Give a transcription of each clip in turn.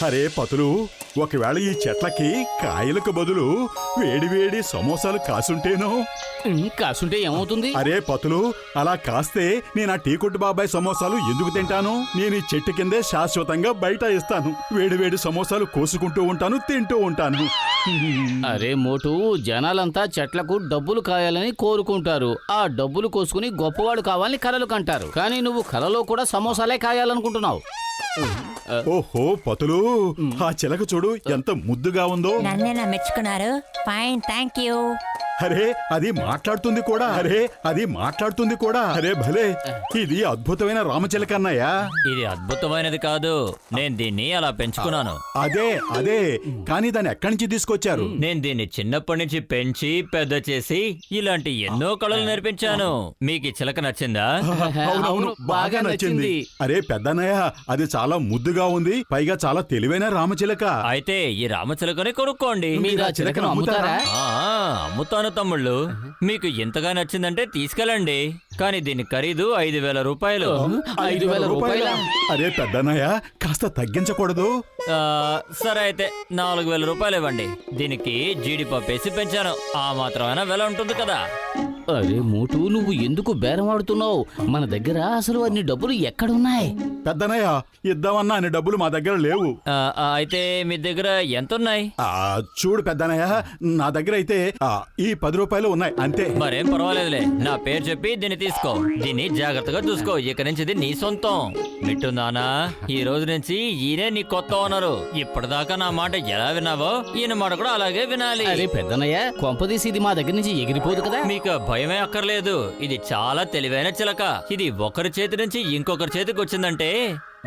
అరే పతులు, ఒకవేళ ఈ చెట్లకి కాయలకు బదులు వేడివేడి సమోసాలు కాసుంటేనో? కాసుంటే ఏమవుతుంది? అరే పతులు, అలా కాస్తే నేను ఆ టీ కొట్టు బాబాయ్ సమోసాలు ఎందుకు తింటాను? నేను ఈ చెట్టు కిందే శాశ్వతంగా బయట ఇస్తాను. వేడివేడి సమోసాలు కోసుకుంటూ ఉంటాను, తింటూ ఉంటాను. అరే మోటు, జనాలంతా చెట్లకు డబ్బులు కాయాలని కోరుకుంటారు. ఆ డబ్బులు కోసుకుని గొప్పవాడు కావాలని కలలు కంటారు. కానీ నువ్వు కలలో కూడా సమోసాలే కాయాలనుకుంటున్నావు. ఓహో పతులు, ఆ చిలక చూడు ఎంత ముద్దుగా ఉందో. నన్నేనా మెచ్చుకున్నారు? Fine, thank you. అరే అది మాట్లాడుతుంది కూడా. అరే భలే, ఇది అద్భుతమైన రామచిలక అన్నయ్య. ఇది అద్భుతమైనది కాదు, నేను దీన్ని అలా పెంచుకున్నాను. అదే కానీ దాన్ని ఎక్కడి నుంచి తీసుకొచ్చారు? నేను దీన్ని చిన్నప్పటి నుంచి పెంచి పెద్ద చేసి ఇలాంటి ఎన్నో కళలు నేర్పించాను. మీకు ఈ చిలక నచ్చిందా? అవునవును, బాగా నచ్చింది. అరే పెద్దన్నయ్య, అది చాలా ముద్దుగా ఉంది, పైగా చాలా తెలివైన రామచిలక. అయితే ఈ రామచిలకని కొనుక్కోండి. మీరు ఆ చిలకను అమ్ముతారా? అమ్ముతాను తమ్ముళ్ళు. మీకు ఎంతగా నచ్చిందంటే తీసుకెళ్ళండి. కానీ దీని ఖరీదు 5,000 రూపాయలు. 5,000 రూపాయలా? అరే పెద్దన్నయ్య, కాస్త తగ్గించకూడదు? సరే అయితే 4,000 రూపాయలు ఇవ్వండి. దీనికి జీడిపప్పు వేసి పెంచాను, ఆ మాత్రమైనా వెల ఉంటుంది కదా. అరే మోటు, నువ్వు ఎందుకు బేరం ఆడుతున్నావు? మన దగ్గర అసలు అన్ని డబ్బులు ఎక్కడున్నాయి? పెద్దన్నయ్య, ఇద్దామన్నా అన్ని డబ్బులు మా దగ్గర లేవు. అయితే మీ దగ్గర ఎంత ఉన్నాయి? చూడు పెద్దన్నయ్య, నా దగ్గర అయితే ఈ 10 రూపాయలు ఉన్నాయి అంతే. మరేం పర్వాలేదులే, నా పేరు చెప్పి దీన్ని తీసుకో. దీన్ని జాగ్రత్తగా చూసుకో. ఇక నుంచి ఇది నీ సొంతం. మిట్టుందానా, ఈ రోజు నుంచి ఈయనే నీ కొత్త ఓనరు. ఇప్పటిదాకా నా మాట ఎలా విన్నావో ఈయన మాట కూడా అలాగే వినాలి. అరే పెద్దనయ్య, కొంపదీసి ఇది మా దగ్గర నుంచి ఎగిరిపోదు కదా? మీకు భయమే అక్కర్లేదు, ఇది చాలా తెలివైన చిలక. ఇది ఒకరి చేతి నుంచి ఇంకొకరి చేతికి వచ్చిందంటే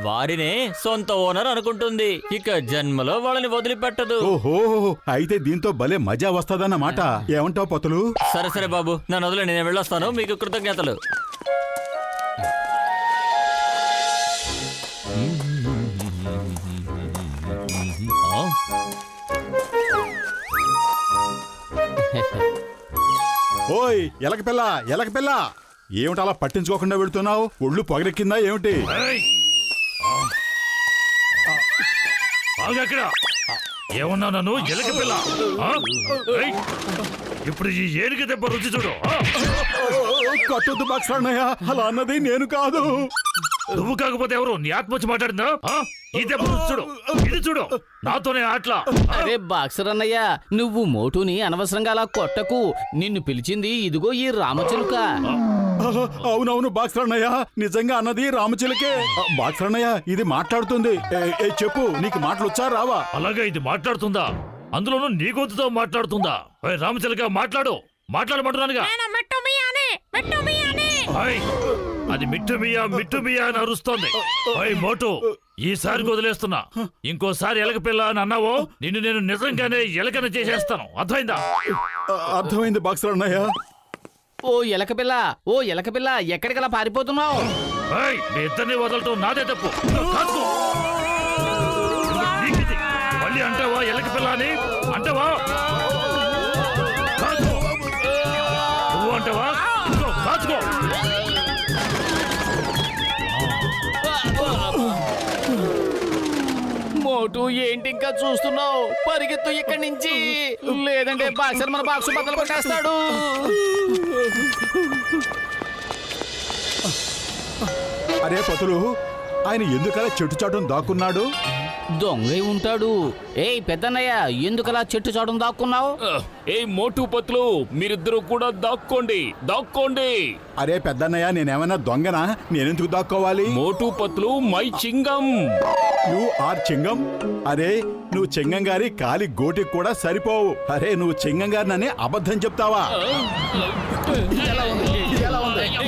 వారినే సొంత ఓనర్ అనుకుంటుంది. ఇక జన్మలో వాళ్ళని వదిలిపెట్టదు. ఓహో, అయితే దీంతో భలే మజా వస్తదన్నమాట. ఏమంటావు పతులు? సరే సరే బాబు, నన్ను వదిలే, నేను వెళ్ళొస్తాను. మీకు కృతజ్ఞతలు. ఓయ్ ఎలక పిల్ల, ఏమిటి అలా పట్టించుకోకుండా వెళ్తున్నావు? ఒళ్ళు పొగరెక్కిందా ఏమిటి? ఏమన్నా నన్ను ఎలక పిల్ల? ఇప్పుడు ఈ ఏనుగు దెబ్బ రుచి చూడు. కొట్టొద్దు బాక్సన్నయ్య, అలా అన్నది నేను కాదు. నువ్వు కాకపోతే ఎవరు? నీ ఆత్మ వచ్చి మాట్లాడిందా? ఈ దెబ్బ రుచి చూడు, ఇది చూడు, నాతోనే ఆటలా. అరే బాక్సర్ అన్నయ్య, నువ్వు మోటుని అనవసరంగా అలా కొట్టకు. నిన్ను పిలిచింది ఇదిగో ఈ రామచిలుక. అవునవును బాక్సన్నయ్య, నిజంగా అన్నది రామచిలకే. బాక్సన్నయ్య, ఇది మాట్లాడుతుంది. చెప్పు, నీకు మాటలు వచ్చా రావా? అలాగే ఇది మాట్లాడుతుందా? అందులోనూ నీ గొంతుతో మాట్లాడుతుందా? రామచిలక మాట్లాడమంటున్నానుగా. అది మిట్టుమియా అని అరుస్తోంది. మోటు, ఈసారి వదిలేస్తున్నా. ఇంకోసారి ఎలక పిల్ల అని అన్నావో నిన్ను నేను నిజంగానే ఎలకన చేసేస్తాను. అర్థమైందా? అర్థమైంది బాక్సన్నయ్య. ఓ ఎలక పిల్ల, ఎక్కడికలా పారిపోతున్నావు? మీ ఇద్దరిని వదలటం నాదే తప్పు. కాసుకో. మళ్ళీ అంటావా ఎలక పిల్ల అని? అంటావా? కాసుకో. నువ్వు అంటావా? కాసుకో. మోటు, ఏంటి ఇంకా చూస్తున్నావు? పరిగెత్తు ఇక్కడి నుంచి, లేదంటే బాక్సర్ మన బాక్సు బద్దలు కొట్టేస్తాడు. అరే పతులు, ఆయన ఎందుకలా చెట్టు చాటును దాక్కున్నాడు? దొంగై ఉంటాడు. ఏయ్ పెద్దన్నయ్య, ఎందుకలా చెట్టు చాటును దాక్కున్నావు? ఏయ్ మోటు పత్లు, మీరిద్దరూ కూడా దాక్కోండి. అరే పెద్దన్నయ్య, నేనేమైనా దొంగనా? నేనెందుకు దాక్కోవాలి? మోటు పత్లు మై చింగం. You are Chingam? అరే నువ్వు చింగం గారి కాలి గోటికి కూడా సరిపోవు. అరే నువ్వు చింగం గారినని అబద్ధం చెప్తావా?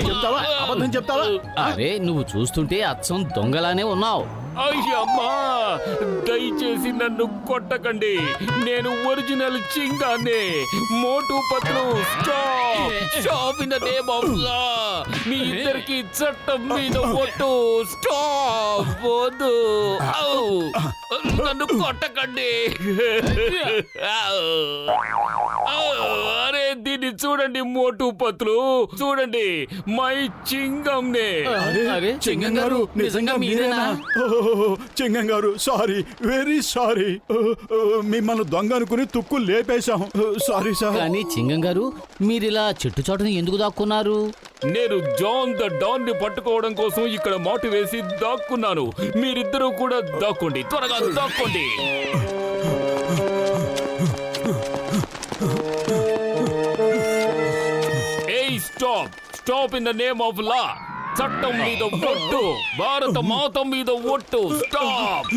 చెప్తావా? అబద్ధం చెప్తావా? అరే నువ్వు చూస్తుంటే అచ్చం దొంగలానే ఉన్నావు. అయ్యమ్మా, దయచేసి నన్ను కొట్టకండి. నేను ఒరిజినల్ చింగానే. Motu Patlu, stop in the name of law. మీ ఇద్దరికి చట్టం మీద ఒట్టు. స్టాప్. వద్దు, నన్ను కొట్టకండి. అరే దీన్ని చూడండి మోటు పత్లు, చూడండి మై చింగం నే. అరే చింగం గారు నిజంగా మీరేనా? చింగం గారు సారీ, వెరీ సారీ. మిమ్మల్ని దొంగ అనుకుని తుక్కు లేపేశాం. Sorry sir. కానీ చింగం గారు మీరిలా చెట్టు చాటుని ఎందుకు దాక్కున్నారు? నేను జాన్ ద డాన్ ని పట్టుకోవడం కోసం ఇక్కడ మాటు వేసి దాక్కున్నాను. మీరిద్దరూ కూడా దాక్కోండి, త్వరగా దాక్కోండి. ఏయ్ stop, stop in the name of లా. చట్టం మీద ఒట్టు, భారత మాత మీద ఒట్టు. స్టాప్.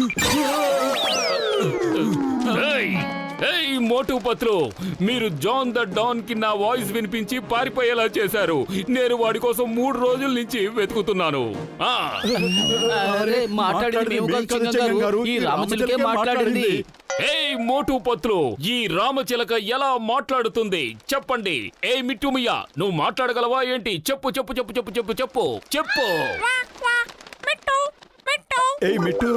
ఏయ్ మోటు పత్రు, మీరు జాన్ ద డాన్ కి నా వాయిస్ వినిపించి పారిపోయేలా చేశారు. నేను వాడి కోసం 3 రోజుల నుంచి వెతుకుతున్నాను. అరే మాట్లాడింది మేము కాదు చింగం గారు, ఈ రామచిలకే మాట్లాడింది. ఏయ్ మోటు పత్రు, ఈ రామచిలక ఎలా మాట్లాడుతుంది చెప్పండి. ఏ మిట్టుమియా, నువ్వు మాట్లాడగలవా ఏంటి? చెప్పు చెప్పు చెప్పు చెప్పు చెప్పు చెప్పు చెప్పు. ఏయ్ మిట్టు,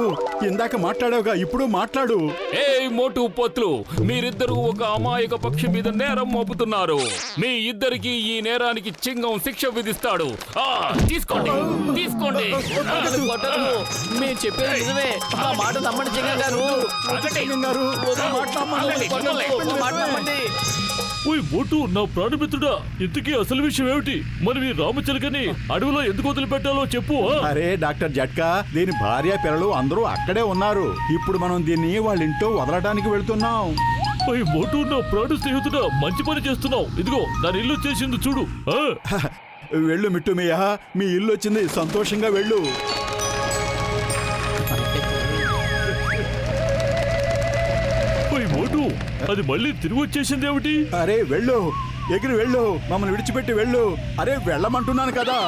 ఇందాక మాట్లాడావుగా, ఇప్పుడు మాట్లాడు. ఏయ్ మోటు పత్లు, మీరిద్దరూ ఒక అమాయక పక్షి మీద నేరం మోపుతున్నారు. మీ ఇద్దరికి ఈ నేరానికి చింగం శిక్ష విధిస్తాడు. తీసుకోండి తీసుకోండి. మేము చెప్పేది నిజమే, మా మాట నమ్మండి చింగం గారు. చింగం గారు, ఓయ్ మోటు, నా ప్రాణమిత్రుడా, ఇంతకీ అసలు విషయం ఏమిటి? మనం ఈ రామచిలకని అడవిలో ఎందుకు వదిలిపెట్టాలో చెప్పు. అరే డాక్టర్ జట్కా, దీని భార్య పిల్లలు అందరూ అక్కడే ఉన్నారు. ఇప్పుడు మనం దీన్ని వాళ్ళ ఇంట్లో వదలడానికి వెళ్తున్నాం. ఓయ్ మోటు, నా ప్రాణ స్నేహితుడా, మంచి పని చేస్తున్నావు. ఇదిగో దాని ఇల్లు చేసింది చూడు. వెళ్ళు మిట్టుమయ్య, మీ ఇల్లు వచ్చింది, సంతోషంగా వెళ్ళు. ఓయ్ మోటు, అది మళ్ళీ తిరిగి వచ్చేసింది ఏమిటి? అరే వెళ్ళు, ఎగిరి వెళ్ళు, మమ్మల్ని విడిచిపెట్టి వెళ్ళు. అరే వెళ్ళమంటున్నాను కదా.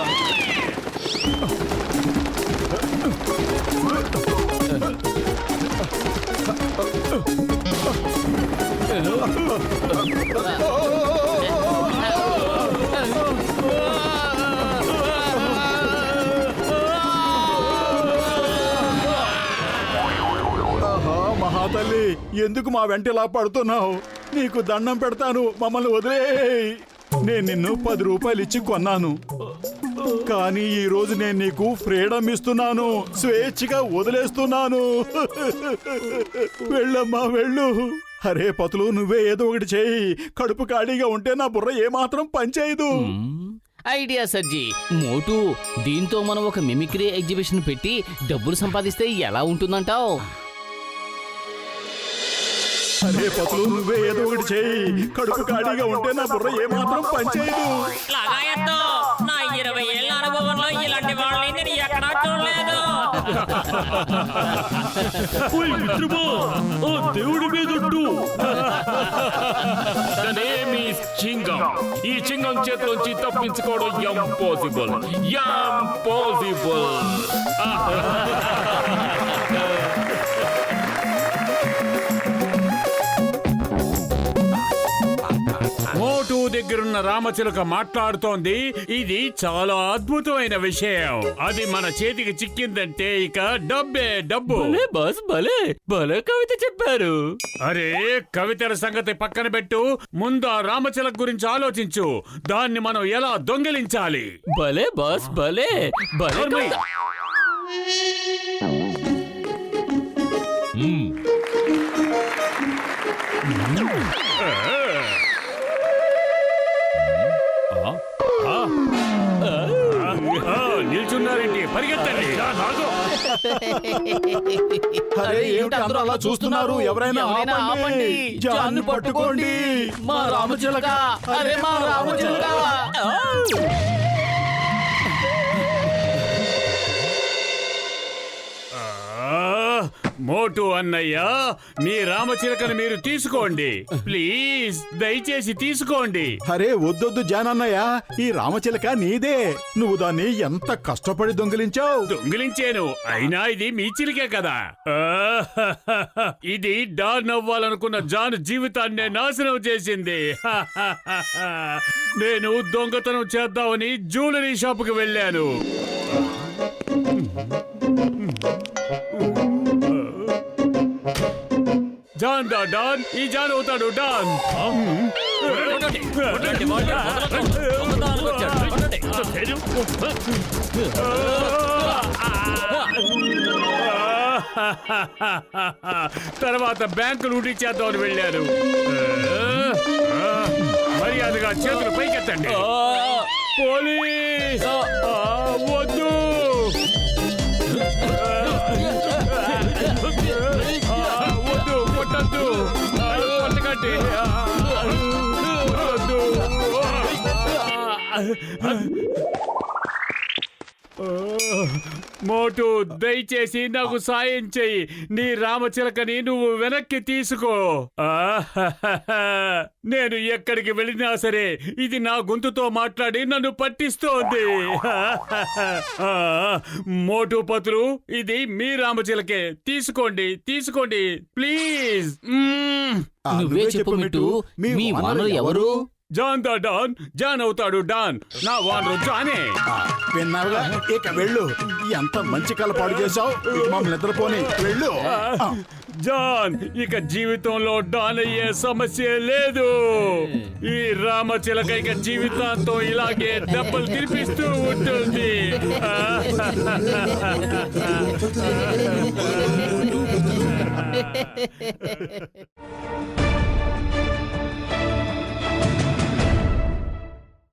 మహాతల్లి, ఎందుకు మా వెంట ఇలా పడుతున్నావు? నీకు దండం పెడతాను, మమ్మల్ని వదిలేయ్. నేను నిన్ను 10 రూపాయలు ఇచ్చి కొన్నాను, కానీ ఈ రోజు నేను నీకు ఫ్రీడమ్ ఇస్తున్నాను, స్వేచ్ఛగా వదిలేస్తున్నాను. వెళ్ళమ్మా వెళ్ళు. అరే పతులు, నువ్వే ఏదో ఒకటి చేయి. కడుపు ఖాళీగా ఉంటే నా బుర్ర ఏమాత్రం పనిచేయదు. ఐడియా సజ్జి. మోటు, దీంతో మనం ఒక మిమిక్రీ ఎగ్జిబిషన్ పెట్టి డబ్బులు సంపాదిస్తే ఎలా ఉంటుందంటావు? అరే పతులు, నువ్వే ఏదో ఒకటి చేయి. కడుపు ఖాళీగా ఉంటే నా బుర్ర ఏమాత్రం పనిచేయదు. నా 20 ఏళ్ల అనుభవంలో ఇలాంటి వాళ్ళని నేను ఎక్కడా చూడలేదు. ఓయ్ మిత్రమా, ఆ దేవుడి మీదొట్టు. The name is చింగం. ఈ చింగం చేతిలోంచి తప్పించుకోవడం ఇంపాసిబుల్. మోటు దగ్గరున్న రామచిలుక మాట్లాడుతోంది. ఇది చాలా అద్భుతమైన విషయం. అది మన చేతికి చిక్కిందంటే ఇక డబ్బే డబ్బు. బాస్ భలే భలే కవిత చెప్పారు. అరే, కవితల సంగతి పక్కన పెట్టు, ముందు ఆ రామచిలక గురించి ఆలోచించు. దాన్ని మనం ఎలా దొంగిలించాలి? భలే బాస్ భలే భలే నోర్మై. కవిత. నిల్చున్నారేంటి? పరిగెత్తండి. అరే ఏమిటి అందరూ అలా చూస్తున్నారు? ఎవరైనా ఆపండి. జాన్ని పట్టుకోండి. మా రామచిలక, అరే మా రామచిలక. మోటు అన్నయ్య, మీ రామచిలకను మీరు తీసుకోండి ప్లీజ్, దయచేసి తీసుకోండి. అరే వద్దొద్దు జానన్నయ్య, ఈ రామచిలక నీదే. నువ్వు దాన్ని ఎంత కష్టపడి దొంగిలించావు. దొంగిలించాను, అయినా ఇది మీ చిలికే కదా. ఇది డాన్ అవ్వాలనుకున్న జాన్ జీవితాన్ని నాశనం చేసింది. నేను దొంగతనం చేద్దామని జ్యువెలరీ షాపుకి వెళ్ళాను. జాన్ దా డాన్ ఈ జాన్ అవుతాడు డాన్. కొట్టండి, కొట్టండి, వాడిని వదలొద్దు. దొంగతనానికి వచ్చాడు. కొట్టండి. ధైర్యం. తర్వాత బ్యాంకు లూటీ చేద్దామని వెళ్ళారు. మర్యాదగా చేతులు పైకెత్తండి. పోలీస్ వద్దు. వద్దు, కొట్టద్దు, కొట్టకండి. వద్దు. మోటు దయచేసి నాకు సాయం చెయ్యి. నీ రామచిలకని నువ్వు వెనక్కి తీసుకో. నేను ఎక్కడికి వెళ్ళినా సరే ఇది నా గొంతుతో మాట్లాడి నన్ను పట్టిస్తోంది. మోటు పతులు, ఇది మీ రామచిలకే. తీసుకోండి, తీసుకోండి ప్లీజ్. నువ్వే చెప్పు మిట్టు, మీ వానరు ఎవరు? జాన్ దా డాన్ జాన్ అవుతాడు డాన్. నా వానరు జానే. విన్నావుగా, ఇక వెళ్ళు. ఎంత మంచి కల పాడు చేశావు. మమ్మల్ని నిద్రపోని వెళ్ళు. జాన్, ఇక జీవితంలో డాన్ అయ్యే సమస్య లేదు. ఈ రామచిలక ఇక జీవితాంతం ఇలాగే దెబ్బలు తినిపిస్తూ ఉంటుంది.